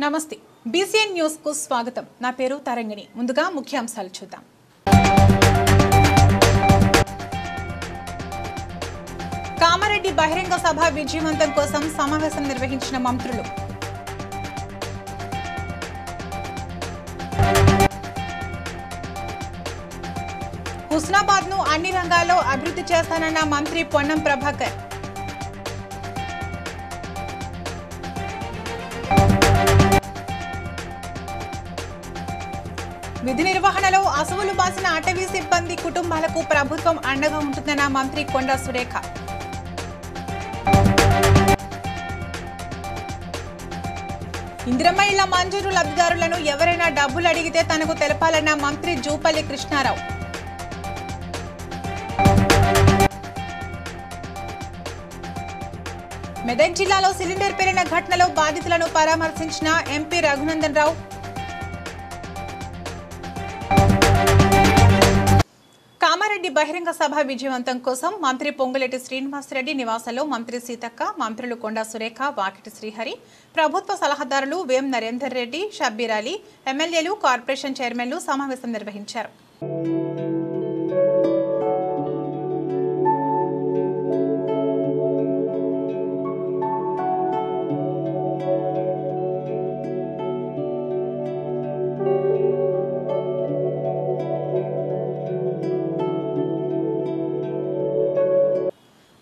నమస్తే BCN news కు స్వాగతం. నా పేరు తరంగిణి. ముందుగా ముఖ్యాంశాలు చూద్దాం. కామారెడ్డి బహిరంగ సభ విజయవంతం కోసం సమావేశం నిర్వహించిన మంత్రులు. హుస్నాబాద్ ను అన్ని రంగాల్లో అభివృద్ధి చేస్తానన్న మంత్రి పొన్నం ప్రభాకర్. విధి నిర్వహణలో అసువులు బాసిన అటవీ సిబ్బంది కుటుంబాలకు ప్రభుత్వం అండగా ఉంటుందన్న మంత్రి కొండా సురేఖ. ఇందిరమ్మ ఇళ్ల మంజూరు లబ్ధిదారులను ఎవరైనా డబ్బులు అడిగితే తనకు తెలపాలన్న మంత్రి జూపల్లి కృష్ణారావు. మెదక్ జిల్లాలో సిలిండర్ పేలిన ఘటనలో బాధితులను పరామర్శించిన ఎంపీ రఘునందన్ రావు. కామారెడ్డి బహిరంగ సభ విజయవంతం కోసం మంత్రి పొంగులేటి శ్రీనివాసరెడ్డి నివాసంలో మంత్రి సీతక్క, మంత్రులు కొండా సురేఖ, వాకిటి శ్రీహరి, ప్రభుత్వ సలహాదారులు వేం నరేందర్ రెడ్డి, షబ్బీర్ అలీ, ఎమ్మెల్యేలు, కార్పొరేషన్ చైర్మన్లు సమావేశం నిర్వహించారు.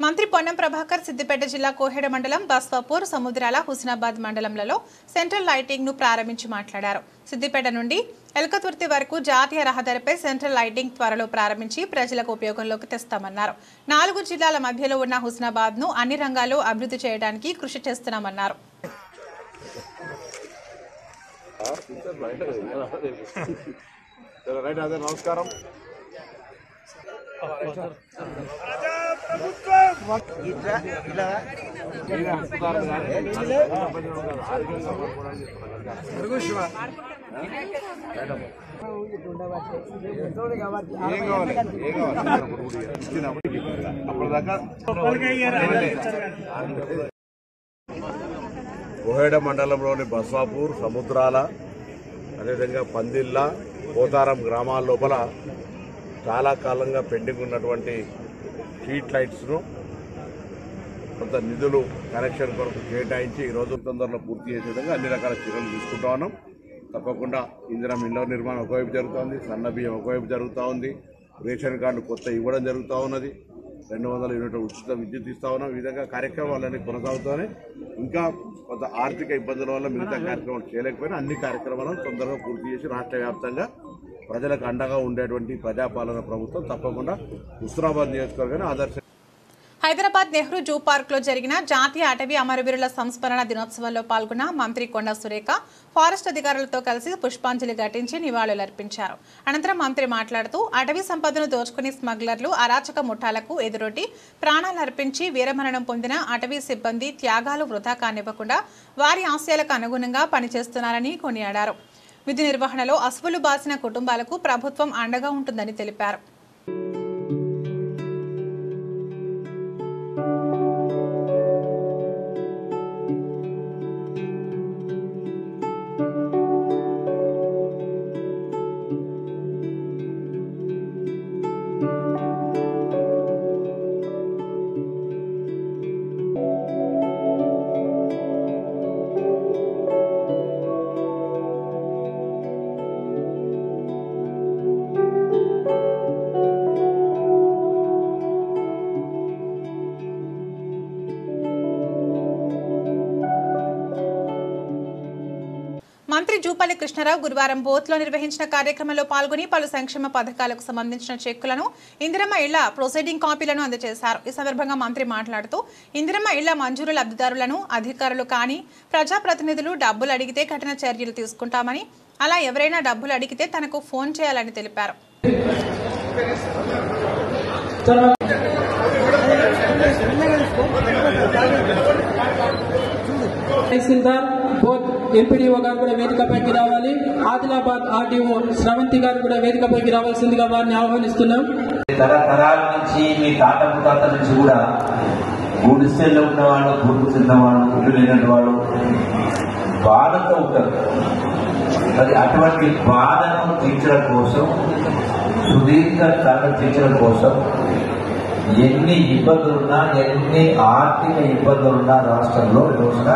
మంత్రి పొన్నం ప్రభాకర్ సిద్దిపేట జిల్లా కోహెడ మండలం బస్వాపూర్, సముద్రాల, హుస్నాబాద్ మండలంలో సెంట్రల్ లైటింగ్ ను ప్రారంభించి మాట్లాడారు. సిద్దిపేట నుండి ఎల్కతుర్తి వరకు జాతీయ రహదారిపై సెంట్రల్ లైటింగ్ త్వరలో ప్రారంభించి ప్రజలకు ఉపయోగంలోకి తెస్తామన్నారు. 4 జిల్లాల మధ్యలో ఉన్న హుస్నాబాద్ ను అన్ని రంగాల్లో అభివృద్ధి చేయడానికి కృషి చేస్తున్నామన్నారు. కోహెడ మండలంలోని బస్వాపూర్, సముద్రాల, అదేవిధంగా పందిళ్ళ, పోతారం గ్రామాల లోపల చాలా కాలంగా పెండింగ్ ఉన్నటువంటి స్ట్రీట్ లైట్స్ను కొంత నిధులు కనెక్షన్ కొరకు కేటాయించి ఈరోజు తొందరలో పూర్తి చేసే విధంగా అన్ని రకాల చర్యలు తీసుకుంటా ఉన్నాం. తప్పకుండా ఇందిరమ్మ ఇళ్ల నిర్మాణం ఒకవైపు జరుగుతోంది, సన్న బియ్యం ఒకవైపు జరుగుతూ ఉంది, రేషన్ కార్డు కొత్త ఇవ్వడం జరుగుతూ ఉన్నది, 200 యూనిట్ల ఉచిత విద్యుత్ ఇస్తా ఉన్నాం. ఈ విధంగా కార్యక్రమాలన్నీ కొనసాగుతూనే ఇంకా కొంత ఆర్థిక ఇబ్బందుల వల్ల మిగతా కార్యక్రమాలు చేయలేకపోయినా అన్ని కార్యక్రమాలను తొందరగా పూర్తి చేసి రాష్ట్ర వ్యాప్తంగా ప్రజలకు అండగా ఉండేటువంటి ప్రజాపాలన ప్రభుత్వం తప్పకుండా హుస్నాబాద్ నియోజకవర్గాన్ని ఆదర్శ. హైదరాబాద్ నెహ్రూ జూ పార్క్ లో జరిగిన జాతీయ అటవీ అమరవీరుల సంస్మరణ దినోత్సవంలో పాల్గొన్న మంత్రి కొండా సురేఖ ఫారెస్ట్ అధికారులతో కలిసి పుష్పాంజలి ఘటించి నివాళులర్పించారు. అనంతరం మంత్రి మాట్లాడుతూ అటవీ సంపదను దోచుకుని స్మగ్లర్లు, అరాచక ముఠాలకు ఎదురొడ్డి ప్రాణాలర్పించి వీరమరణం పొందిన అటవీ సిబ్బంది త్యాగాలు వృధా కానివ్వకుండా వారి ఆశయాలకు అనుగుణంగా పనిచేస్తున్నారని కొనియాడారు. విధి నిర్వహణలో అసువులు బాసిన కుటుంబాలకు ప్రభుత్వం అండగా ఉంటుందని తెలిపారు. మంత్రి జూపల్లి కృష్ణారావు గురువారం బోత్లో నిర్వహించిన కార్యక్రమంలో పాల్గొని పలు సంక్షేమ పథకాలకు సంబంధించిన చెక్కులను, ఇందిరమ్మ ఇళ్ల ప్రొసీడింగ్ కాపీలను అందజేశారు. ఈ సందర్భంగా మంత్రి మాట్లాడుతూ ఇందిరమ్మ ఇళ్ల మంజూరు లబ్ధిదారులను అధికారులు కానీ ప్రజాప్రతినిధులు డబ్బులు అడిగితే కఠిన చర్యలు తీసుకుంటామని, అలా ఎవరైనా డబ్బులు అడిగితే తనకు ఫోన్ చేయాలని తెలిపారు. ఎంపీడీఓ గారు కూడా వేదికపైకి రావాలి. ఆదిలాబాద్ ఆర్డీఓ శ్రవంతి గారు కూడా వేదికపైకి రావాల్సిందిగా వారిని ఆహ్వానిస్తున్నాం. తరతరాల నుంచి మీ తాత ముత్తాత నుంచి కూడా గుడిసెల్లో ఉన్నవాళ్ళు, గుర్తు చెందినవాళ్ళు, గుడ్డు లేనటువంటి వాళ్ళు బాధతో ఉంటారు. మరి అటువంటి బాధను తీర్చడం కోసం, సుదీర్ఘ కాలం తీర్చడం కోసం ఎన్ని ఇబ్బందులున్నా, ఎన్ని ఆర్థిక ఇబ్బందులున్నా రాష్ట్రంలో రోజున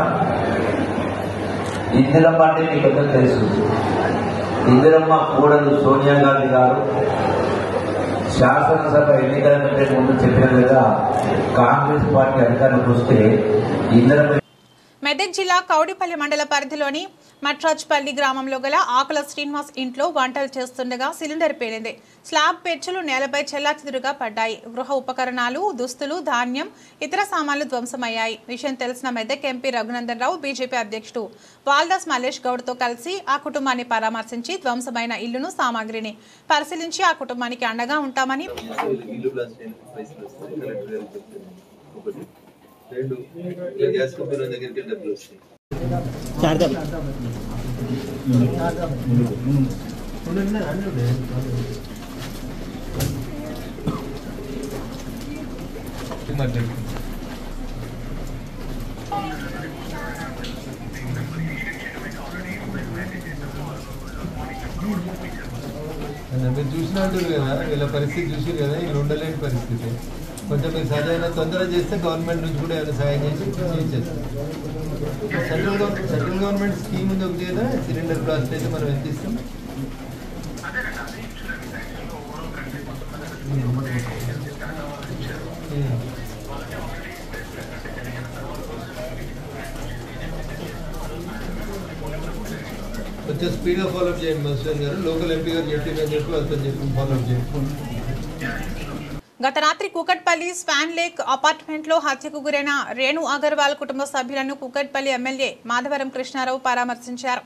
ఇందిరమ్మ అంటే మీకు అందరూ తెలుసు. ఇందిరమ్మ కూడలు సోనియా గాంధీ గారు శాసనసభ ఎన్నికల కంటే ముందు చెప్పిన విధంగా కాంగ్రెస్ పార్టీ అధికారంలోకి వస్తే ఇందిరమ్మ. మెదక్ జిల్లా కౌడిపల్లి మండల పరిధిలోని మట్రాజ్పల్లి గ్రామంలో గల ఆకుల శ్రీనివాస్ ఇంట్లో వంటలు చేస్తుండగా సిలిండర్ పేలింది. స్లాబ్ పెచ్చులు నేలపై చెల్లాచెదురుగా పడ్డాయి. గృహ ఉపకరణాలు, దుస్తులు, ధాన్యం, ఇతర సామాన్లు ధ్వంసమయ్యాయి. విషయం తెలిసిన మెదక్ ఎంపీ రఘునందన్ రావు బీజేపీ అధ్యక్షుడు వాల్దాస్ మల్లేష్ గౌడ్తో కలిసి ఆ కుటుంబాన్ని పరామర్శించి ధ్వంసమైన ఇల్లును, సామాగ్రిని పరిశీలించి ఆ కుటుంబానికి అండగా ఉంటామని గ్యాస్ కంపెనీ దగ్గరికి డబ్బులు వస్తాయి. మీరు చూసినట్టు కదా, వీళ్ళ పరిస్థితి చూసి కదా, వీళ్ళు ఉండలేని పరిస్థితి. కొంచెం మీరు సరైన తొందర చేస్తే గవర్నమెంట్ నుంచి కూడా ఏమైనా సాయం చేసి చేస్తారు. సెంట్రల్ గవర్నమెంట్ స్కీమ్ ఉంది ఒకటి కదా, సిలిండర్ కాస్ట్ అయితే మనం ఎంత ఇస్తాం. కొంచెం స్పీడ్గా ఫాలోఅప్ చేయండి మధుసూదన్ గారు. లోకల్ ఎంపీ గారు చెప్పిందని చెప్పి అతను చెప్పి ఫాలోఅప్ చేయండి. గత రాత్రి కూకట్పల్లి స్వాన్ లేక్ అపార్ట్మెంట్లో హత్యకు గురైన రేణు అగర్వాల్ కుటుంబ సభ్యులను కూకట్పల్లి ఎమ్మెల్యే మాధవరం కృష్ణారావు పరామర్శించారు.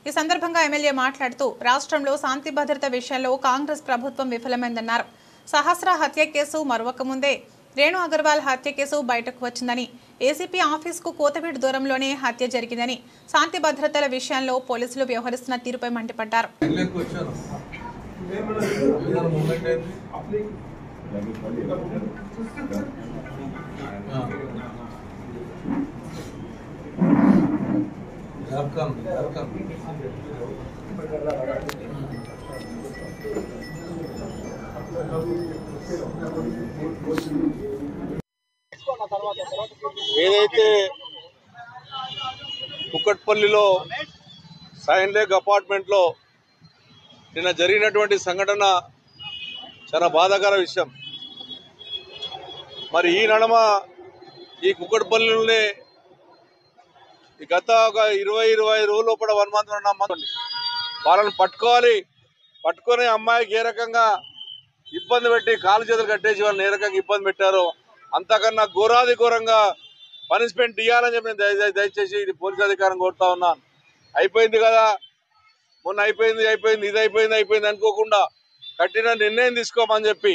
ఈ సందర్భంగా ఎమ్మెల్యే మాట్లాడుతూ రాష్ట్రంలో శాంతి భద్రత విషయంలో కాంగ్రెస్ ప్రభుత్వం విఫలమైందన్నారు. సహస్ర హత్య కేసు మరొక ముందే రేణు అగర్వాల్ హత్య కేసు బయటకు వచ్చిందని, ఏసీపీ ఆఫీసుకు కోతవీడు దూరంలోనే హత్య జరిగిందని, శాంతి భద్రతల విషయంలో పోలీసులు వ్యవహరిస్తున్న తీరుపై మండిపడ్డారు. ఏదైతే కుక్కట్పల్లిలో సైన్ లేక్ అపార్ట్మెంట్లో నిన్న జరిగినటువంటి సంఘటన చాలా బాధాకర విషయం. మరి ఈ నడమ ఈ కుక్కట్పల్లిలోనే ఈ గత ఒక 20-25 రోజుల లోపల 1 month ఉన్నామండి. వాళ్ళని పట్టుకొని అమ్మాయికి ఏ రకంగా ఇబ్బంది పెట్టి కాలు చేతులు కట్టేసి వాళ్ళని ఏ రకంగా ఇబ్బంది పెట్టారో అంతకన్నా ఘోరాది ఘోరంగా పనిష్మెంట్ ఇవ్వాలని చెప్పి నేను దయచేసి ఇది పోలీస్ అధికారం కోరుతా ఉన్నాను. అయిపోయింది కదా, మొన్న అయిపోయింది ఇది అయిపోయింది అనుకోకుండా కఠిన నిర్ణయం తీసుకోమని చెప్పి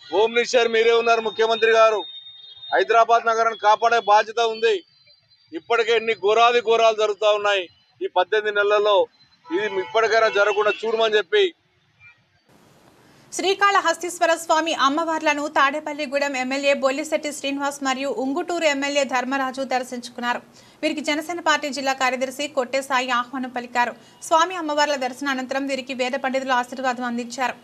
హోమ్ మినిస్టర్ మీరే ఉన్నారు, ముఖ్యమంత్రి గారు. హైదరాబాద్ నగరాన్ని కాపాడే బాధ్యత ఉంది. ఇప్పటికే ఎన్ని ఘోరాలు జరుగుతూ ఉన్నాయి ఈ 18 నెలల్లో. ఇది ఇప్పటికైనా జరగకుండా చూడమని చెప్పి. శ్రీకాళహస్తీశ్వర స్వామి అమ్మవార్లను తాడేపల్లిగూడెం ఎమ్మెల్యే బొల్లిశెట్టి శ్రీనివాస్ మరియు ఉంగుటూరు ఎమ్మెల్యే ధర్మరాజు దర్శించుకున్నారు. వీరికి జనసేన పార్టీ జిల్లా కార్యదర్శి కొట్టే సాయి ఆహ్వానం పలికారు. స్వామి అమ్మవార్ల దర్శన అనంతరం వీరికి వేద పండితులు ఆశీర్వాదం అందించారు.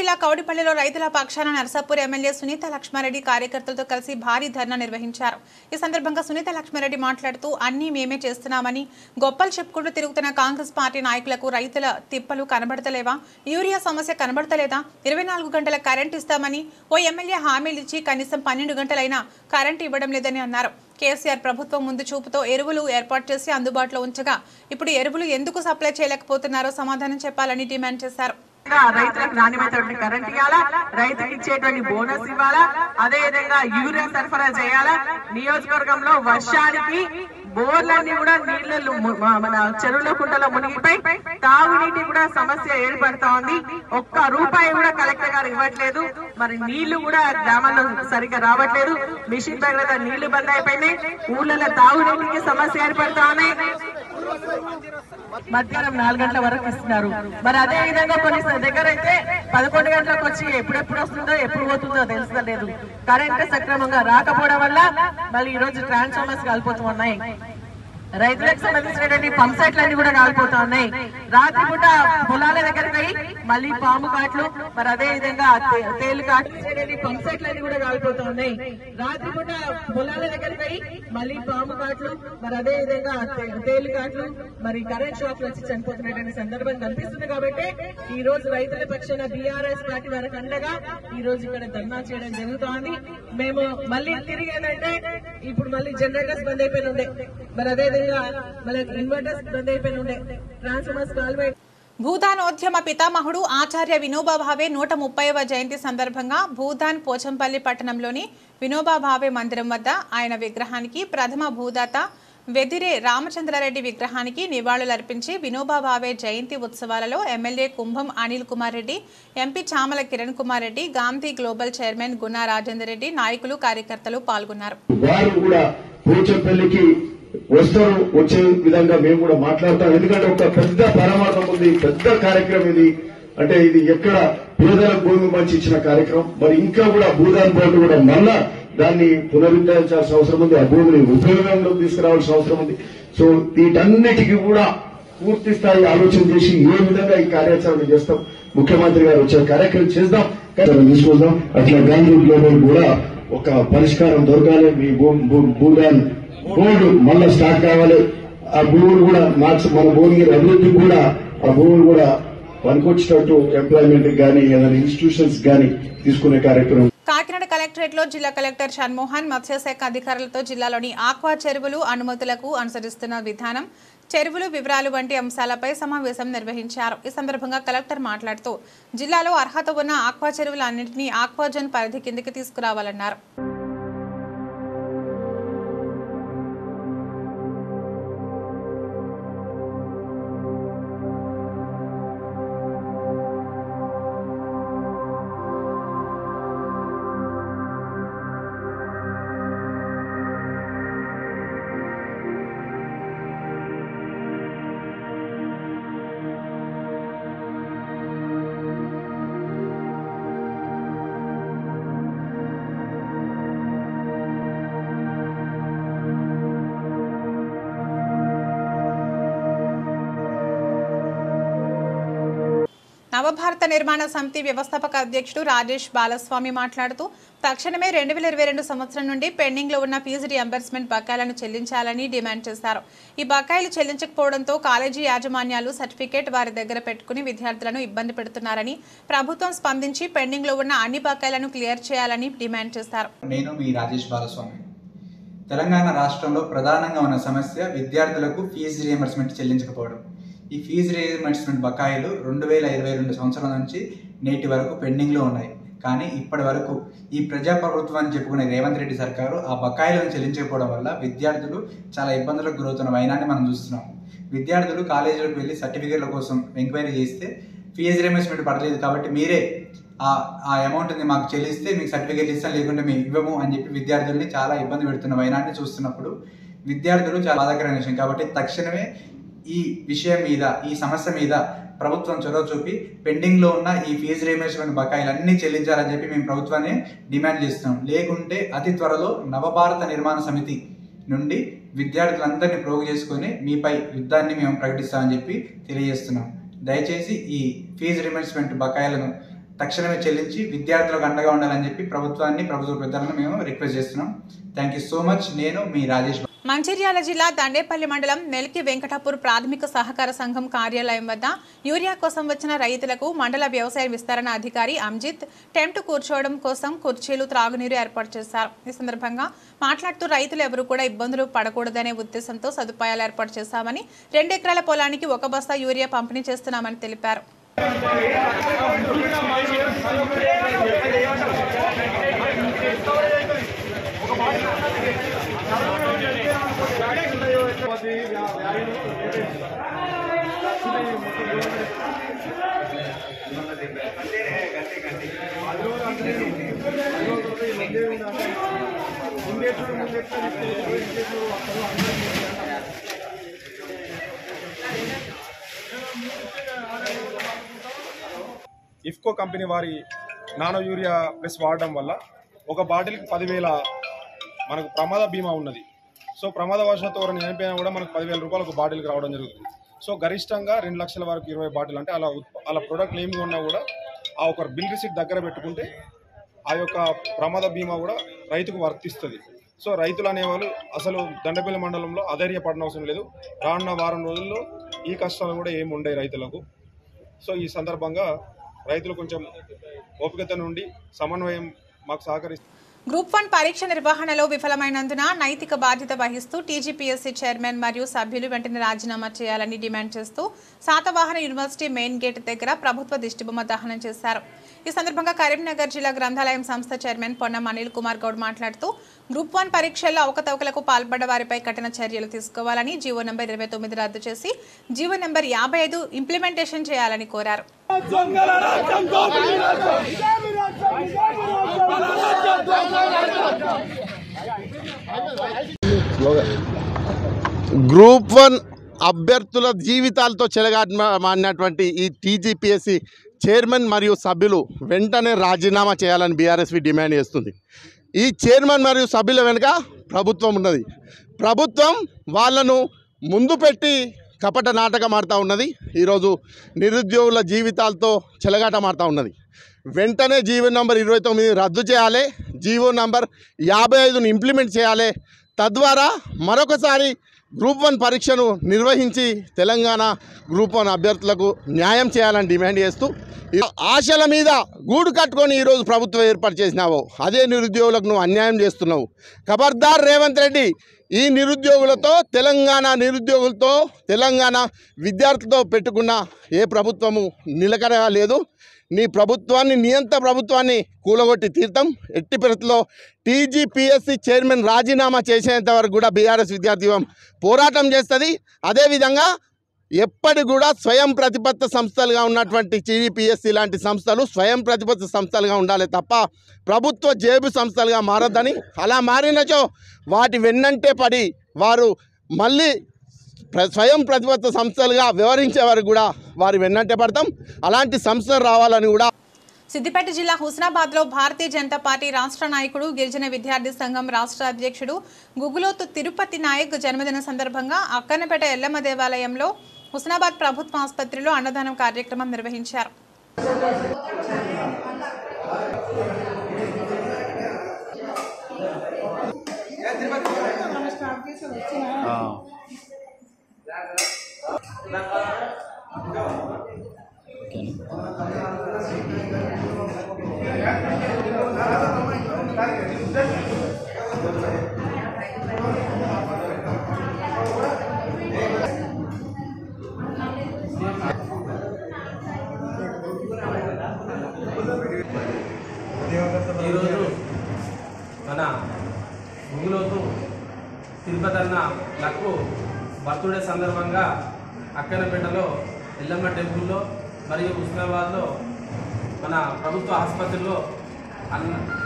జిల్లా కౌడిపల్లిలో రైతుల పక్షాన నర్సాపూర్ ఎమ్మెల్యే సునీత లక్ష్మారెడ్డి కార్యకర్తలతో కలిసి భారీ ధర్నా నిర్వహించారు. ఈ సందర్భంగా సునీత లక్ష్మారెడ్డి మాట్లాడుతూ అన్నీ మేమే చేస్తున్నామని, గొప్పలు చెప్పుకుంటూ తిరుగుతున్న కాంగ్రెస్ పార్టీ నాయకులకు రైతుల తిప్పలు కనబడతలేవా, యూరియా సమస్య కనబడతలేదా, 24 గంటల కరెంట్ ఇస్తామని ఓ ఎమ్మెల్యే హామీలు ఇచ్చి కనీసం 12 గంటలైనా కరెంట్ ఇవ్వడం లేదని అన్నారు. కేసీఆర్ ప్రభుత్వం ముందు చూపుతో ఎరువులు ఏర్పాటు చేసి అందుబాటులో ఉంచగా ఇప్పుడు ఎరువులు ఎందుకు సప్లై చేయలేకపోతున్నారో సమాధానం చెప్పాలని డిమాండ్ చేశారు. రైతులకు నాణ్యమైనటువంటి కరెంట్ ఇవ్వాలా, రైతుకి ఇచ్చేటువంటి బోనస్ ఇవ్వాలా, అదే విధంగా యూరియా సరఫరా చేయాలా. నియోజకవర్గంలో వర్షానికి బోర్లన్నీ కూడా నీళ్లు మన చెరువుల కుంటలో మునిగిపోయి తాగునీటి కూడా సమస్య ఏర్పడతా ఉంది. ఒక్క రూపాయి కూడా కలెక్టర్ గారు ఇవ్వట్లేదు. మరి నీళ్లు కూడా గ్రామాల్లో సరిగ్గా రావట్లేదు. మిషన్ దగ్గర నీళ్లు బంద్ అయిపోయినాయి. ఊళ్ళలో తాగునీటికి సమస్య ఏర్పడతా ఉన్నాయి. మధ్యాహ్నం 4 గంటల వరకు ఇస్తున్నారు. మరి అదే విధంగా కొన్ని దగ్గర అయితే 11 గంటలకు వచ్చి ఎప్పుడెప్పుడు వస్తుందో ఎప్పుడు పోతుందో తెలుస్తలేదు. కరెంట్ సక్రమంగా రాకపోవడం వల్ల మళ్ళీ ఈ రోజు ట్రాన్స్ఫార్మర్స్ కాలిపోతూ ఉన్నాయి. రైతులకు సంబంధించినటువంటి పంప్ సెట్లన్నీ కూడా కాలిపోతా ఉన్నాయి. రాత్రిపూట పొలాల దగ్గరికి పోయి మళ్ళీ పాము కాట్లు, మరి అదే విధంగా తేలు కాట్లు, పంప్ సెట్లన్నీ కూడా కాలిపోతా ఉన్నాయి. రాత్రిపూట పొలాల దగ్గరికి పోయి మళ్ళీ పాము కాట్లు, మరి అదే విధంగా తేలు కాట్లు, మరి కరెంట్ షాక్లు వచ్చి చనిపోతున్నటువంటి సందర్భం కనిపిస్తుంది. కాబట్టి ఈ రోజు రైతుల పక్షాన బీఆర్ఎస్ పార్టీ వారికి అండగా ఈ రోజు ఇక్కడ ధర్నా చేయడం జరుగుతోంది. మేము మళ్ళీ తిరిగి ఏంటంటే ఇప్పుడు మళ్ళీ జనరేటర్స్ బంద్ అయిపోయి ఉండే, మరి అదే భూదానోద్యమ పితామహుడు ఆచార్య వినోబా భావే 130వ జయంతి సందర్భంగా భూదాన్ పోచంపల్లి పట్టణంలోని వినోబా భావే మందిరం వద్ద ఆయన విగ్రహానికి ప్రథమ భూదాత వెదిరే రామచంద్రారెడ్డి విగ్రహానికి నివాళులర్పించి వినోబా భావే జయంతి ఉత్సవాలలో MLA Kumbham Anil Kumar Reddy, MP Chamala Kiran Kumar Reddy, Gandhi global chairman Gunna Rajender Reddy, నాయకులు కార్యకర్తలు పాల్గొన్నారు. వస్తారు, వచ్చే విధంగా మేము కూడా మాట్లాడతాం. ఎందుకంటే ఒక పెద్ద పరమార్థం ఉంది, పెద్ద కార్యక్రమం ఇది. అంటే ఇది ఎక్కడ పేదలకు భూమి మంచి ఇచ్చిన కార్యక్రమం. మరి ఇంకా కూడా భూదాన్ బోర్డు కూడా మళ్ళా దాన్ని పునరుద్ధరించాల్సిన అవసరం ఉంది. ఆ భూమిని ఉపయోగంలోకి తీసుకురావాల్సిన అవసరం ఉంది. సో వీటన్నిటికీ కూడా పూర్తి స్థాయి ఆలోచన చేసి ఏ విధంగా ఈ కార్యాచరణ చేస్తాం, ముఖ్యమంత్రి గారు వచ్చే కార్యక్రమం చేద్దాం, తీసుకొద్దాం. అట్లా గాంధీ గ్లోబల్ కూడా ఒక పరిష్కారం దొరకాలి. మీ భూదాన్ బోర్డు మళ్ళా స్టార్ట్ కావాలి. ఆ భూములు కూడా మార్చి మన భువనగిరి అభివృద్ధికి కూడా ఆ భూములు కూడా పనికొచ్చేటట్టు ఎంప్లాయ్మెంట్ గానీ ఏదైనా ఇన్స్టిట్యూషన్స్ గానీ తీసుకునే కార్యక్రమం. కాకినాడ కలెక్టరేట్ లో జిల్లా కలెక్టర్ షణ్మోహన్ మత్స్యశాఖ అధికారులతో జిల్లాలోని ఆక్వా చెరువులు అనుమతులకు అనుసరిస్తున్న విధానం, చెరువులు వివరాలు వంటి అంశాలపై సమావేశం నిర్వహించారు. ఈ సందర్భంగా కలెక్టర్ మాట్లాడుతూ జిల్లాలో అర్హత ఉన్న ఆక్వా చెరువులన్నింటినీ ఆక్వా జోన్ పరిధి కిందకి తీసుకురావాలన్నారు. నవభారత నిర్మాణ సమితి వ్యవస్థాపక అధ్యక్షుడు రాజేష్ బాలస్వామి మాట్లాడుతూ తక్షణమే 2022 సంవత్సరం నుండి పెండింగ్ లో ఉన్న ఫీజు రియంబర్స్మెంట్ బకాయిలను చెల్లించాలని డిమాండ్ చేశారు. ఈ బకాయిలు చెల్లించకపోవడంతో కాలేజీ యాజమాన్యాలు సర్టిఫికేట్ వారి దగ్గర పెట్టుకుని విద్యార్థులను ఇబ్బంది పెడుతున్నారని, ప్రభుత్వం స్పందించి పెండింగ్ లో ఉన్న అన్ని బకాయిలను క్లియర్ చేయాలని డిమాండ్ చేశారు. నేను మీ రాజేష్ బాలస్వామి. తెలంగాణ రాష్ట్రంలో ప్రధానంగా ఉన్న సమస్య విద్యార్థులకు ఫీజు రియంబర్స్మెంట్ చెల్లించకపోవడం. ఈ ఫీజు రియంబర్స్మెంట్ బకాయిలు 2022 సంవత్సరం నుంచి నేటి వరకు పెండింగ్లో ఉన్నాయి. కానీ ఇప్పటి వరకు ఈ ప్రజాప్రభుత్వాన్ని చెప్పుకునే రేవంత్ రెడ్డి సర్కారు ఆ బకాయిలను చెల్లించకపోవడం వల్ల విద్యార్థులు చాలా ఇబ్బందులకు గురవుతున్న వైనాన్ని మనం చూస్తున్నాం. విద్యార్థులు కాలేజీలకు వెళ్ళి సర్టిఫికేట్ల కోసం ఎంక్వైరీ చేస్తే ఫీజు రియంబర్స్మెంట్ పడలేదు కాబట్టి మీరే ఆ అమౌంట్ని మాకు చెల్లిస్తే మీకు సర్టిఫికేట్ ఇస్తాం, లేకుంటే మేము ఇవ్వము అని చెప్పి విద్యార్థుల్ని చాలా ఇబ్బంది పెడుతున్న వైనాన్ని చూస్తున్నప్పుడు విద్యార్థులు చాలా బాధాకరమైన విషయం. కాబట్టి తక్షణమే ఈ విషయం మీద, ఈ సమస్య మీద ప్రభుత్వం చొరవ చూపి పెండింగ్లో ఉన్న ఈ ఫీజు రియంబర్స్మెంట్ బకాయిలన్నీ చెల్లించాలని చెప్పి మేము ప్రభుత్వాన్ని డిమాండ్ చేస్తున్నాం. లేకుంటే అతి త్వరలో నవభారత నిర్మాణ సమితి నుండి విద్యార్థులందరినీ ప్రోగు చేసుకొని మీపై యుద్ధాన్ని మేము ప్రకటిస్తామని చెప్పి తెలియజేస్తున్నాం. దయచేసి ఈ ఫీజు రియంబర్స్మెంట్ బకాయిలను తక్షణమే చెల్లించి విద్యార్థులకు అండగా ఉండాలని చెప్పి ప్రభుత్వ పెద్దలను మేము రిక్వెస్ట్ చేస్తున్నాం. Thank you so much. నేను మీ రాజేష్. మంచిర్యాల జిల్లా దండేపల్లి మండలం నెల్కి వెంకటాపూర్ ప్రాథమిక సహకార సంఘం కార్యాలయం వద్ద యూరియా కోసం వచ్చిన రైతులకు మండల వ్యవసాయ విస్తరణ అధికారి అంజిత్ టెంట్ కూర్చోవడం కోసం కుర్చీలు, త్రాగునీరు ఏర్పాటు చేశారు. ఈ సందర్భంగా మాట్లాడుతూ రైతులు ఎవరూ కూడా ఇబ్బందులు పడకూడదనే ఉద్దేశంతో సదుపాయాలు ఏర్పాటు చేశామని, 2 ఎకరాల పొలానికి 1 బస్తా యూరియా పంపిణీ చేస్తున్నామని తెలిపారు. ఇఫ్కో కంపెనీ వారి నానో యూరియా ప్లస్ వాడడం వల్ల ఒక బాటిల్కి 10,000 మనకు ప్రమాద బీమా ఉన్నది. సో ప్రమాదవశాత్తు ఎవరైనా చనిపోయినా కూడా మనకు 10,000 రూపాయలు ఒక బాటిల్కి రావడం జరుగుతుంది. సో గరిష్టంగా 2 లక్షల వరకు 20 బాటిల్, అంటే అలా ప్రొడక్ట్లు ఏమి ఉన్నా కూడా ఆ ఒక బిల్ రిసిప్ట్ దగ్గర పెట్టుకుంటే ఆ యొక్క ప్రమాద బీమా కూడా రైతుకు వర్తిస్తుంది. సో రైతులు అనేవాళ్ళు అసలు దండపల్లి మండలంలో అధైర్యపడిన అవసరం లేదు. రానున్న వారం రోజుల్లో ఈ కష్టాలు కూడా ఏమి ఉండవు రైతులకు. సో ఈ సందర్భంగా రైతులు కొంచెం ఓపికత నుండి సమన్వయం మాకు సహకరిస్తారు. గ్రూప్ 1 పరీక్ష నిర్వహణలో విఫలమైనందున నైతిక బాధ్యత వహిస్తూ టీజీపీఎస్సీ చైర్మన్ మరియు సభ్యులు వెంటనే రాజీనామా చేయాలని డిమాండ్ చేస్తూ శాతవాహన యూనివర్సిటీ మెయిన్ గేట్ దగ్గర ప్రభుత్వ దిష్టిబొమ్మ దహనం చేశారు. ఈ సందర్భంగా కరీంనగర్ జిల్లా గ్రంథాలయం సంస్థ చైర్మన్ పొన్నం అనిల్ కుమార్ గౌడ్ మాట్లాడుతూ గ్రూప్ 1 పరీక్షల్లో అవకతవకలకు పాల్పడ్డ వారిపై కఠిన చర్యలు తీసుకోవాలని, జీవో నంబర్ 29 రద్దు చేసి జీవో నంబర్ 55 ఇంప్లిమెంటేషన్ చేయాలని కోరారు. గ్రూప్ 1 అభ్యర్థుల జీవితాలతో చెలగాటమాడినటువంటి ఈ టీజీపీఎస్సీ చైర్మన్ మరియు సభ్యులు వెంటనే రాజీనామా చేయాలని బీఆర్ఎస్వి డిమాండ్ చేస్తుంది. ఈ చైర్మన్ మరియు సభ్యుల వెనుక ప్రభుత్వం ఉన్నది. ప్రభుత్వం వాళ్ళను ముందు పెట్టి కపట నాటకం ఆడుతూ ఉన్నది. ఈరోజు నిరుద్యోగుల జీవితాలతో చెలగాటమాడుతూ ఉన్నది. వెంటనే జీవో నంబర్ 29 రద్దు చేయాలి, జీవో నంబర్ 55ను ఇంప్లిమెంట్ చేయాలి. తద్వారా మరొకసారి గ్రూప్ 1 పరీక్షను నిర్వహించి తెలంగాణ గ్రూప్ 1 అభ్యర్థులకు న్యాయం చేయాలని డిమాండ్ చేస్తూ, ఆశల మీద గూడు కట్టుకొని ఈరోజు ప్రభుత్వం ఏర్పాటు చేసినావు, అదే నిరుద్యోగులకు నువ్వు అన్యాయం చేస్తున్నావు. ఖబర్దార్ రేవంత్ రెడ్డి, ఈ నిరుద్యోగులతో నిరుద్యోగులతో తెలంగాణ విద్యార్థులతో పెట్టుకున్న ఏ ప్రభుత్వము నిలకడగా లేదు. నీ ప్రభుత్వాన్ని, నియంత్ర ప్రభుత్వాన్ని కూలగొట్టి తీర్థం. ఎట్టి పరిస్థితుల్లో టీజీపీఎస్సీ చైర్మన్ రాజీనామా చేసేంత వరకు కూడా బీఆర్ఎస్ విద్యార్థి పోరాటం చేస్తుంది. అదేవిధంగా ఎప్పటి కూడా స్వయం ప్రతిపత్త సంస్థలుగా ఉన్నటువంటి టీజీపీఎస్సీ లాంటి సంస్థలు స్వయం ప్రతిపత్త సంస్థలుగా ఉండాలి తప్ప ప్రభుత్వ జేబు సంస్థలుగా మారద్దని, అలా మారినచో వాటి వెన్నంటే పడి వారు మళ్ళీ స్వయం ప్రతిపత్త సంస్థలుగా వ్యవహరించే వరకు కూడా వారి వెన్నంటే పడతాం. అలాంటి సంస్థలు రావాలని కూడా. సిద్దిపేట జిల్లా హుస్నాబాద్లో భారతీయ జనతా పార్టీ రాష్ట్ర నాయకుడు, గిరిజన విద్యార్థి సంఘం రాష్ట్ర అధ్యక్షుడు గుగులోతు తిరుపతి నాయక్ జన్మదిన సందర్భంగా అక్కన్నపేట ఎల్లమ్మ దేవాలయంలో హుస్నాబాద్ ప్రభుత్వ ఆసుపత్రిలో అన్నదానం కార్యక్రమం నిర్వహించారు. ఈరోజు మన గుగులోతు తిరుపతి అన్న లక్కు బర్త్డే సందర్భంగా అక్కనపేటలో ఎల్లమ్మ టెంపుల్లో మరియు హుస్నాబాద్లో మన ప్రభుత్వ ఆసుపత్రిలో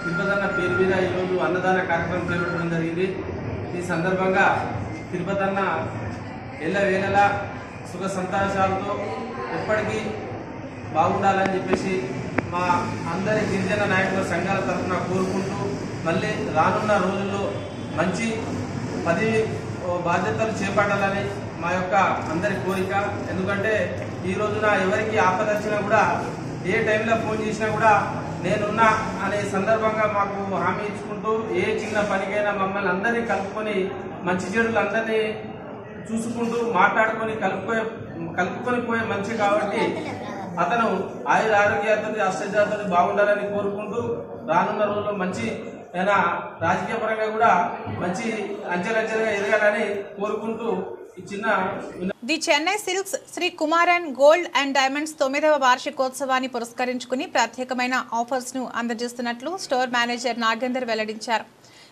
తిరుపతి అన్న పేరు మీద ఈరోజు అన్నదాన కార్యక్రమం చేపట్టడం జరిగింది. ఈ సందర్భంగా తిరుపతి అన్న ఎల్లవేళలా సుఖ సంతోషాలతో ఎప్పటికీ బాగుండాలని చెప్పేసి మా అందరి గిరిజన నాయకుల సంఘాల తరఫున కోరుకుంటూ, మళ్ళీ రానున్న రోజుల్లో మంచి పదవి బాధ్యతలు చేపట్టాలని మా యొక్క అందరి కోరిక. ఎందుకంటే ఈ రోజున ఎవరికి ఆపద వచ్చినా కూడా ఏ టైంలో ఫోన్ చేసినా కూడా నేనున్నా అనే సందర్భంగా మాకు హామీ ఇచ్చుకుంటూ ఏ చిన్న పనికైనా మమ్మల్ని అందరినీ కలుపుకొని మంచి చెడులు అందరినీ చూసుకుంటూ మాట్లాడుకొని కలుపుకొని పోయే మనిషి కాబట్టి అతను ఆరోగ్యాలతో అష్టజాతో బాగుండాలని కోరుకుంటూ రానున్న రోజుల్లో మంచి రాజకీయ పరంగా కూడా మంచి అంచెలంచెలుగా ఎదగాలని కోరుకుంటూ ఈ చిన్న the Chennai silks Shri Kumaran gold and diamonds 9వ వార్షికోత్సవాన్ని పురస్కరించుకుని ప్రత్యేకమైన ఆఫర్స్ ను అందజేస్తున్నట్లు స్టోర్ మేనేజర్ నాగేందర్ వెల్లడించారు.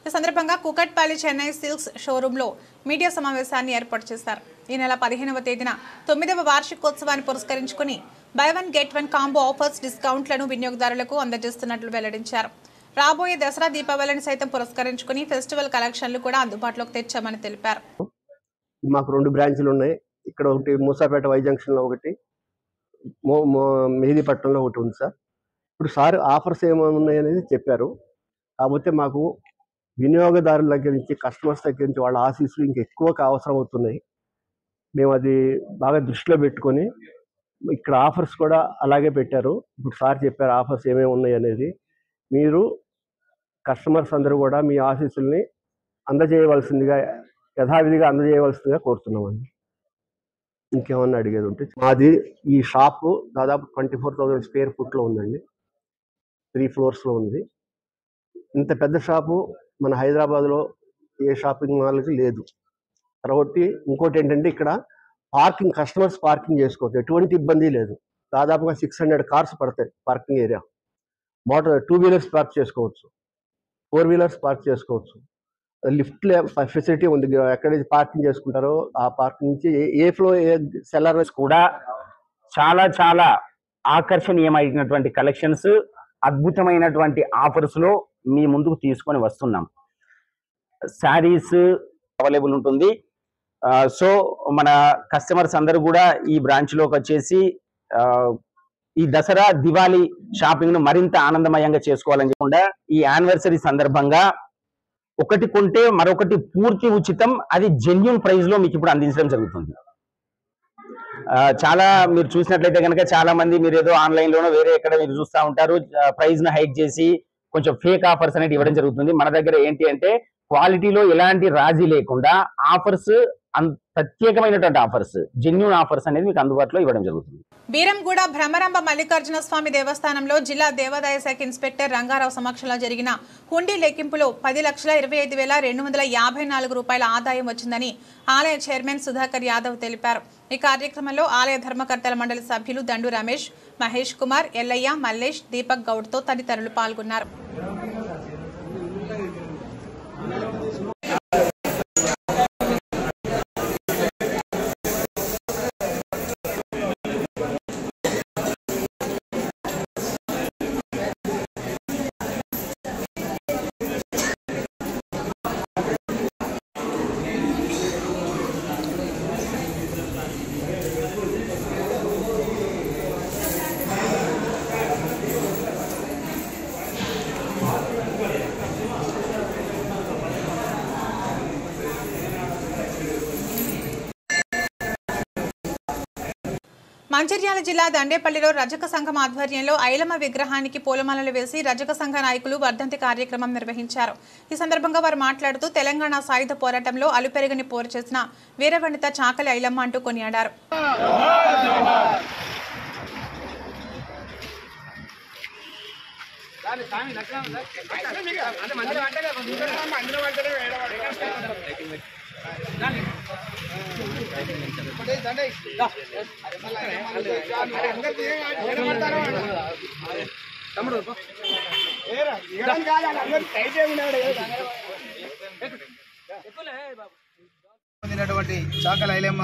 ఈ సందర్భంగా కూకట్పల్లి చెన్నై సిల్క్స్ షోరూంలో మీడియా సమావేశాన్ని ఏర్పాటు చేశారు. ఈ నెల 15వ తేదీన 9వ వార్షికోత్సవాన్ని పురస్కరించుకుని buy one get one combo offers డిస్కౌంట్లను వినియోగదారులకు అందజేస్తున్నట్లు వెల్లడించారు. రాబోయే దసరా దీపావళిని సైతం పురస్కరించుకుని ఫెస్టివల్ కలెక్షన్లు కూడా అందుబాటులోకి తెచ్చామని తెలిపారు. మాకు 2 బ్రాంచ్లు ఉన్నాయి. ఇక్కడ ఒకటి మూసాపేట వై జంక్షన్లో ఒకటి, మెహదీపట్నంలో ఒకటి ఉంది సార్. ఇప్పుడు సార్ ఆఫర్స్ ఏమైనా ఉన్నాయనేది చెప్పారు. కాకపోతే మాకు వినియోగదారుల దగ్గర నుంచి కస్టమర్స్ దగ్గర నుంచి వాళ్ళ ఆశీస్సులు ఇంకా ఎక్కువగా అవసరం అవుతున్నాయి. మేము అది బాగా దృష్టిలో పెట్టుకొని ఇక్కడ ఆఫర్స్ కూడా అలాగే పెట్టారు. ఇప్పుడు సార్ చెప్పారు ఆఫర్స్ ఏమేమి ఉన్నాయి అనేది. మీరు కస్టమర్స్ అందరూ కూడా మీ ఆశీస్సుల్ని అందజేయవలసిందిగా యథావిధిగా అందజేయవలసిందిగా కోరుతున్నామండి. ఇంకేమన్నా అడిగేది ఉంటే. మాది ఈ షాపు దాదాపు 24,000 స్క్వేర్ ఫుట్లో ఉందండి. 3 ఫ్లోర్స్లో ఉంది. ఇంత పెద్ద షాపు మన హైదరాబాద్లో ఏ షాపింగ్ మాల్కి లేదు. కాబట్టి ఇంకోటి ఏంటంటే ఇక్కడ పార్కింగ్, కస్టమర్స్ పార్కింగ్ చేసుకోవచ్చు, ఎటువంటి ఇబ్బంది లేదు. దాదాపుగా 600 కార్స్ పడతాయి పార్కింగ్ ఏరియా. 2 వీలర్స్ పార్క్ చేసుకోవచ్చు, 4 వీలర్స్ పార్క్ చేసుకోవచ్చు. లిఫ్ట్ ఫెసిలిటీ ఉంది. ఎక్కడ పార్కింగ్ చేసుకుంటారో ఆ పార్కింగ్ నుంచి ఏ ఫ్లో సెల్లర్ కూడా చాలా చాలా ఆకర్షణీయమైనటువంటి కలెక్షన్స్, అద్భుతమైనటువంటి ఆఫర్స్ లో మీ ముందుకు తీసుకొని వస్తున్నాం. శారీస్ అవైలబుల్ ఉంటుంది. సో మన కస్టమర్స్ అందరూ కూడా ఈ బ్రాంచ్ లోకి వచ్చేసి ఈ దసరా దివాళీ షాపింగ్ ను మరింత ఆనందమయంగా చేసుకోవాలని చెప్పకుండా ఈ యానివర్సరీ సందర్భంగా ఒకటి కొంటే మరొకటి పూర్తి ఉచితం, అది జెన్యూన్ ప్రైస్ లో మీకు ఇప్పుడు అందించడం జరుగుతుంది. చాలా మీరు చూసినట్లయితే కనుక చాలా మంది మీరు ఏదో ఆన్లైన్ లోనో వేరే ఎక్కడ మీరు చూస్తూ ఉంటారు, ప్రైస్ ను హైక్ చేసి కొంచెం ఫేక్ ఆఫర్స్ అనేది ఇవ్వడం జరుగుతుంది. మన దగ్గర ఏంటి అంటే క్వాలిటీలో ఎలాంటి రాజీ లేకుండా ఆఫర్స్, ప్రత్యేకమైనటువంటి ఆఫర్స్, జెన్యూన్ ఆఫర్స్ అనేది మీకు అందుబాటులో ఇవ్వడం జరుగుతుంది. బీరంగూడ భ్రమరంభ మల్లికార్జున స్వామి దేవస్థానంలో జిల్లా దేవాదాయ శాఖ ఇన్స్పెక్టర్ రంగారావు సమక్షంలో జరిగిన హుండీ లెక్కింపులో 10,25,254 రూపాయల ఆదాయం వచ్చిందని ఆలయ చైర్మన్ సుధాకర్ యాదవ్ తెలిపారు. ఈ కార్యక్రమంలో ఆలయ ధర్మకర్తల మండలి సభ్యులు దండు రమేష్, మహేష్ కుమార్, ఎల్లయ్య, మల్లేష్, దీపక్ గౌడ్తో తదితరులు పాల్గొన్నారు. మంచిర్యాల జిల్లా దండేపల్లిలో రజక సంఘం ఆధ్వర్యంలో ఐలమ్మ విగ్రహానికి పూలమాలలు వేసి రజక సంఘ నాయకులు వర్ధంతి కార్యక్రమం నిర్వహించారు. ఈ సందర్భంగా వారు మాట్లాడుతూ తెలంగాణ సాయుధ పోరాటంలో అలుపెరగని పోరు చేసిన వీరవనిత చాకలి ఐలమ్మ అంటూ కొనియాడారు. చాకలి ఐలమ్మ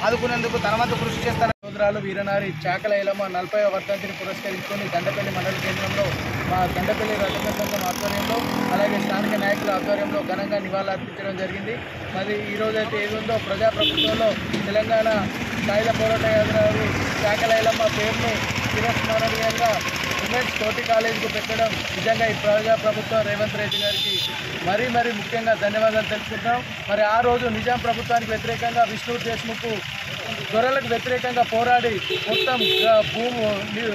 ఆదుకునేందుకు తన వంతు కృషి చేస్తున్న సోదరాలు వీరనారి చాకలి ఐలమ్మ 40వ వర్ధంతిని పురస్కరించుకొని దండపల్లి మండల కేంద్రంలో మా దండపల్లి రజక సంఘం ఆధ్వర్యంలో అలాగే స్థానిక నాయకుల ఆధ్వర్యంలో ఘనంగా నివాళులర్పించడం జరిగింది. మరి ఈరోజైతే ఏదుందో ప్రజాప్రభుత్వంలో తెలంగాణ సాయుధ పోరాట యోధురాలు చాకలి ఐలమ్మ పేరును చిరస్మరణీయంగా ఉమెన్స్ కోటి కాలేజీకి పెట్టడం నిజంగా ఈ ప్రజాప్రభుత్వం రేవంత్ రెడ్డి గారికి మరీ ముఖ్యంగా ధన్యవాదాలు తెలుపుకుంటాం. మరి ఆ రోజు నిజాం ప్రభుత్వానికి వ్యతిరేకంగా విష్ణు దేశ్ముఖ్ గొర్రెలకు వ్యతిరేకంగా పోరాడి మొత్తం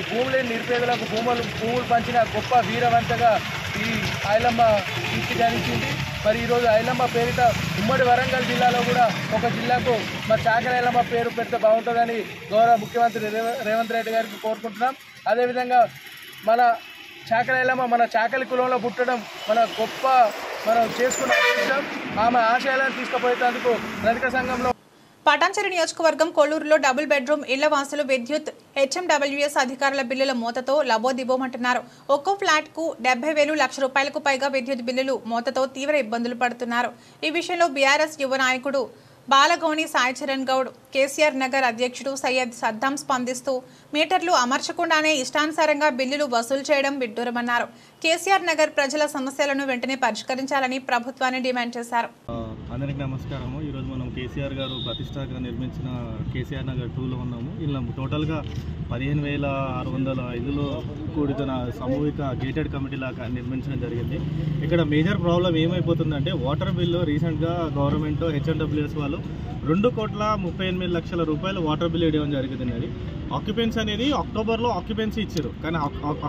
భూములు నిరుపేదలకు భూములు పంచిన గొప్ప వీరవంతగా ఈ ఐలమ్మ కీర్తి గణించింది. మరి ఈరోజు ఐలమ్మ పేరిట ఉమ్మడి వరంగల్ జిల్లాలో కూడా ఒక జిల్లాకు మరి చాకలి ఐలమ్మ పేరు పెడితే బాగుంటుందని గౌరవ ముఖ్యమంత్రి రేవంత్ రెడ్డి గారికి కోరుకుంటున్నాం. అదేవిధంగా మన చాకలి ఐలమ్మ మన చాకలి కులంలో పుట్టడం మన గొప్ప మనం చేసుకున్న అదృష్టం. ఆమె ఆశయాలను తీసుకుపోయేందుకు రజక సంఘంలో పటాన్చెరు నియోజకవర్గం కొల్లూరులో డబుల్ బెడ్రూమ్ ఇళ్ల వాసులు విద్యుత్ హెచ్ఎండబ్ల్యూఎస్ అధికారుల బిల్లుల మోతతో లబోదిబోమంటున్నారు. ఒక్కో ఫ్లాట్కు 70,000 లక్ష రూపాయలకు పైగా విద్యుత్ బిల్లులు మోతతో తీవ్ర ఇబ్బందులు పడుతున్నారు. ఈ విషయంలో బీఆర్ఎస్ యువ నాయకుడు బాలగౌని సాయి చరణ్ గౌడ్, కేసీఆర్ నగర్ అధ్యక్షుడు సయ్యద్ సద్దాం స్పందిస్తూ మీటర్లు అమర్చకుండానే ఇష్టానుసారంగా బిల్లులు వసూలు చేయడం విడ్డూరమన్నారు. కేసీఆర్ నగర్ ప్రజల సమస్యలను వెంటనే పరిష్కరించాలని ప్రభుత్వాన్ని డిమాండ్ చేశారు. అందరికీ నమస్కారము. ఈరోజు మనం కేసీఆర్ గారు ప్రతిష్టాగా నిర్మించిన కేసీఆర్ నగర్ 2లో ఉన్నాము. ఇలా టోటల్గా 15,605లో కూడుతున్న సామూహిక గేటెడ్ కమిటీ లాగా నిర్మించడం జరిగింది. ఇక్కడ మేజర్ ప్రాబ్లం ఏమైపోతుందంటే వాటర్ బిల్లు రీసెంట్గా గవర్నమెంట్ హెచ్ఎండబ్ల్యూఎస్ వాళ్ళు 2,38,00,000 రూపాయలు వాటర్ బిల్ ఇవ్వడం జరిగింది. ఆక్యుపెన్సీ అనేది అక్టోబర్లో ఆక్యుపెన్సీ ఇచ్చారు, కానీ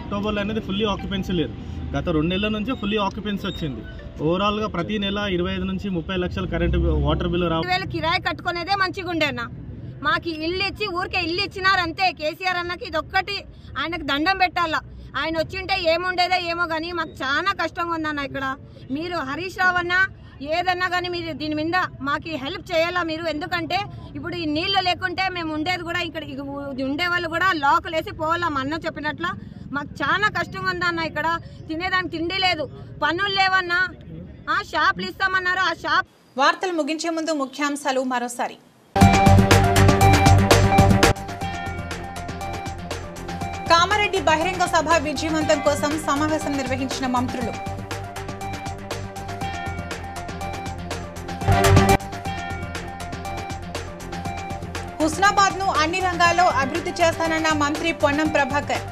అక్టోబర్లో అనేది ఫుల్లీ ఆక్యుపెన్సీ లేదు. గత 2 నెలల నుంచి ఫుల్లీ ఆక్యుపెన్సీ వచ్చింది. ఓవరాల్గా ప్రతి నెల 25 నుంచి 30 లక్షల కరెంట్ వాటర్ బిల్లు రావాలి. కిరాయి కట్టుకునేదే మంచిగా ఉండేనా, మాకు ఇల్లు ఇచ్చి ఊరికే ఇల్లు ఇచ్చినారంతే. కేసీఆర్ అన్నకి ఇదొక్కటి ఆయనకు దండం పెట్టాలా. ఆయన వచ్చింటే ఏముండేదో ఏమో కానీ మాకు చాలా కష్టంగా ఉందన్న. ఇక్కడ మీరు హరీష్ రావు అన్న ఏదన్నా కానీ మీరు దీని మీద మాకు హెల్ప్ చేయాలా మీరు. ఎందుకంటే ఇప్పుడు ఈ నీళ్లు లేకుంటే మేము ఉండేది కూడా ఇక్కడ ఉండేవాళ్ళు కూడా లోకలు వేసి పోవాలా. మా అన్న చెప్పినట్ల మాకు చాలా కష్టంగా ఉందన్న. ఇక్కడ తినేదానికి తిండి లేదు, పనులు లేవన్నా. షాప్లు ఇస్తామన్నారు, ఆ షాప్. వార్తలు ముగించే ముందు ముఖ్యాంశాలు మరోసారి. కామారెడ్డి బహిరంగ సభ విజయవంతం కోసం సమావేశం నిర్వహించిన మంత్రులు. హుస్నాబాద్ ను అన్ని రంగాల్లో అభివృద్ధి చేస్తానన్న మంత్రి పొన్నం ప్రభాకర్.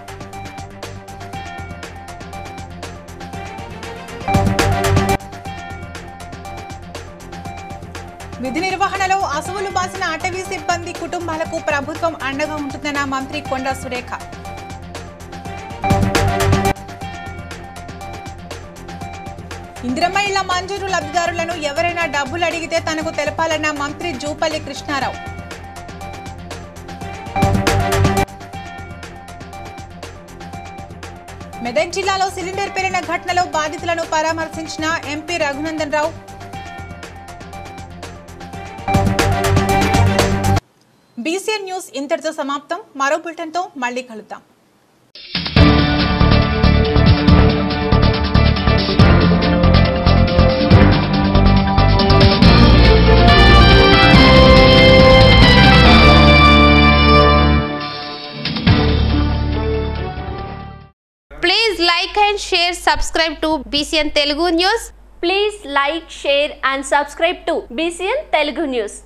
విధి నిర్వహణలో అసువులు బాసిన అటవీ సిబ్బంది కుటుంబాలకు ప్రభుత్వం అండగా ఉంటుందన్న మంత్రి కొండా సురేఖ. ఇందిరమ్మ ఇళ్ల మంజూరు లబ్ధిదారులను ఎవరైనా డబ్బులు అడిగితే తనకు తెలపాలన్న మంత్రి జూపల్లి కృష్ణారావు. మెదక్ జిల్లాలో సిలిండర్ పేలిన ఘటనలో బాధితులను పరామర్శించిన MP Raghunandan Rao. BCN news ఇంతటితో సమాప్తం. మరో బులెటిన్తో మళ్ళీ కలుద్దాం. Please like and share, subscribe to BCN Telugu News. Please like, share and subscribe to BCN Telugu News.